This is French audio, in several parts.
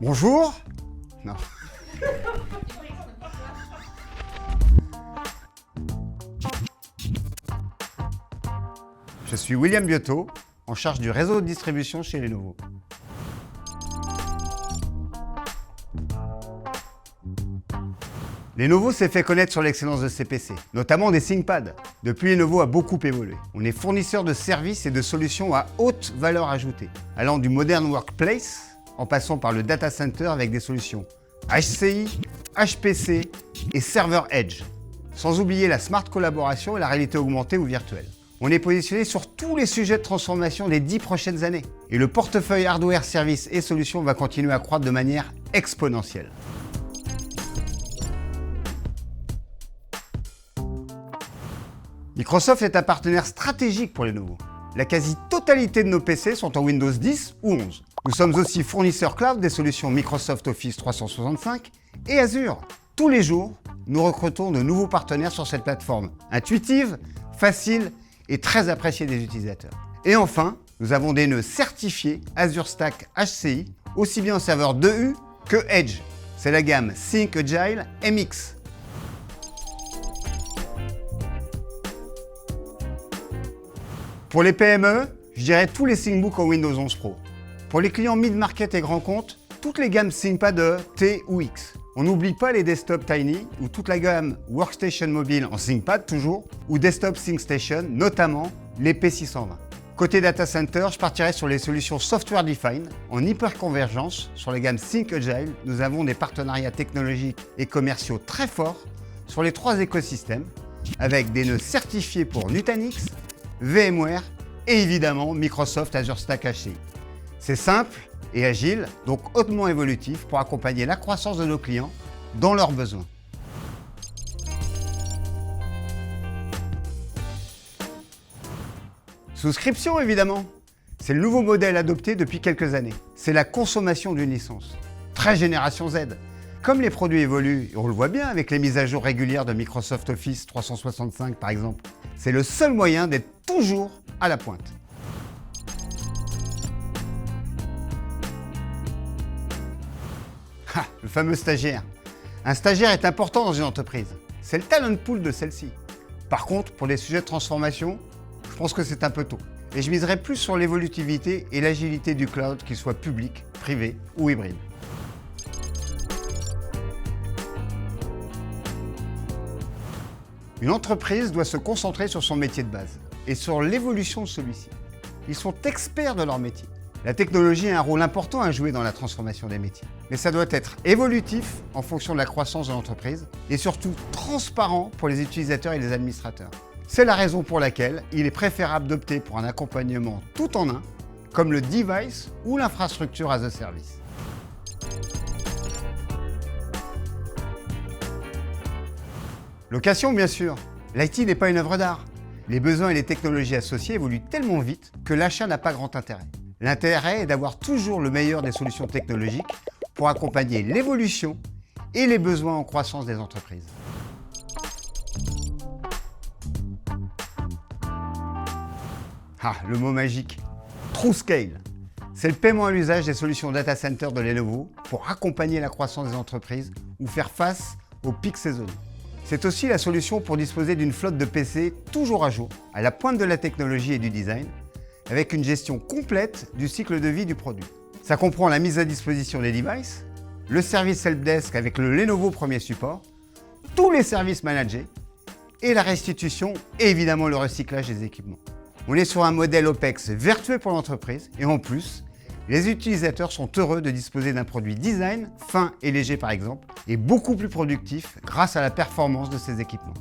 Bonjour. Non. Je suis William Biotto, en charge du réseau de distribution chez Lenovo. Lenovo s'est fait connaître sur l'excellence de ses PC, notamment des ThinkPads. Depuis, Lenovo a beaucoup évolué. On est fournisseur de services et de solutions à haute valeur ajoutée, allant du modern workplace, en passant par le data center avec des solutions HCI, HPC et serveur Edge. Sans oublier la smart collaboration et la réalité augmentée ou virtuelle. On est positionné sur tous les sujets de transformation des 10 prochaines années. Et le portefeuille hardware, services et solutions va continuer à croître de manière exponentielle. Microsoft est un partenaire stratégique pour Lenovo. La quasi-totalité de nos PC sont en Windows 10 ou 11. Nous sommes aussi fournisseurs cloud des solutions Microsoft Office 365 et Azure. Tous les jours, nous recrutons de nouveaux partenaires sur cette plateforme intuitive, facile et très appréciée des utilisateurs. Et enfin, nous avons des nœuds certifiés Azure Stack HCI, aussi bien en serveur 2U que Edge. C'est la gamme Think Agile MX. Pour les PME, je dirais tous les ThinkBook en Windows 11 Pro. Pour les clients mid-market et grands comptes, toutes les gammes ThinkPad E, T ou X. On n'oublie pas les desktop Tiny ou toute la gamme Workstation mobile en ThinkPad toujours, ou Desktop ThinkStation, notamment les P620. Côté data center, je partirai sur les solutions software defined en hyperconvergence. Sur les gammes Think Agile, nous avons des partenariats technologiques et commerciaux très forts sur les 3 écosystèmes, avec des nœuds certifiés pour Nutanix, VMware et évidemment Microsoft Azure Stack HCI. C'est simple et agile, donc hautement évolutif pour accompagner la croissance de nos clients dans leurs besoins. Souscription évidemment, c'est le nouveau modèle adopté depuis quelques années. C'est la consommation d'une licence, très génération Z. Comme les produits évoluent, et on le voit bien avec les mises à jour régulières de Microsoft Office 365 par exemple, c'est le seul moyen d'être toujours à la pointe. Ah, le fameux stagiaire. Un stagiaire est important dans une entreprise. C'est le talent pool de celle-ci. Par contre, pour des sujets de transformation, je pense que c'est un peu tôt. Et je miserai plus sur l'évolutivité et l'agilité du cloud, qu'il soit public, privé ou hybride. Une entreprise doit se concentrer sur son métier de base et sur l'évolution de celui-ci. Ils sont experts de leur métier. La technologie a un rôle important à jouer dans la transformation des métiers. Mais ça doit être évolutif en fonction de la croissance de l'entreprise et surtout transparent pour les utilisateurs et les administrateurs. C'est la raison pour laquelle il est préférable d'opter pour un accompagnement tout en un, comme le device ou l'infrastructure as a service. Location, bien sûr. L'IT n'est pas une œuvre d'art. Les besoins et les technologies associées évoluent tellement vite que l'achat n'a pas grand intérêt. L'intérêt est d'avoir toujours le meilleur des solutions technologiques pour accompagner l'évolution et les besoins en croissance des entreprises. Ah, le mot magique, TrueScale. C'est le paiement à l'usage des solutions data center de Lenovo pour accompagner la croissance des entreprises ou faire face aux pics saisonniers. C'est aussi la solution pour disposer d'une flotte de PC toujours à jour, à la pointe de la technologie et du design, avec une gestion complète du cycle de vie du produit. Ça comprend la mise à disposition des devices, le service helpdesk avec le Lenovo Premier Support, tous les services managés et la restitution et évidemment le recyclage des équipements. On est sur un modèle OPEX vertueux pour l'entreprise et en plus, les utilisateurs sont heureux de disposer d'un produit design, fin et léger par exemple, et beaucoup plus productif grâce à la performance de ces équipements.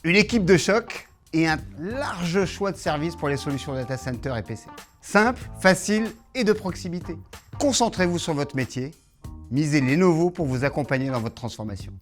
Une équipe de choc et un large choix de services pour les solutions data center et PC. Simple, facile et de proximité. Concentrez-vous sur votre métier, misez Lenovo pour vous accompagner dans votre transformation.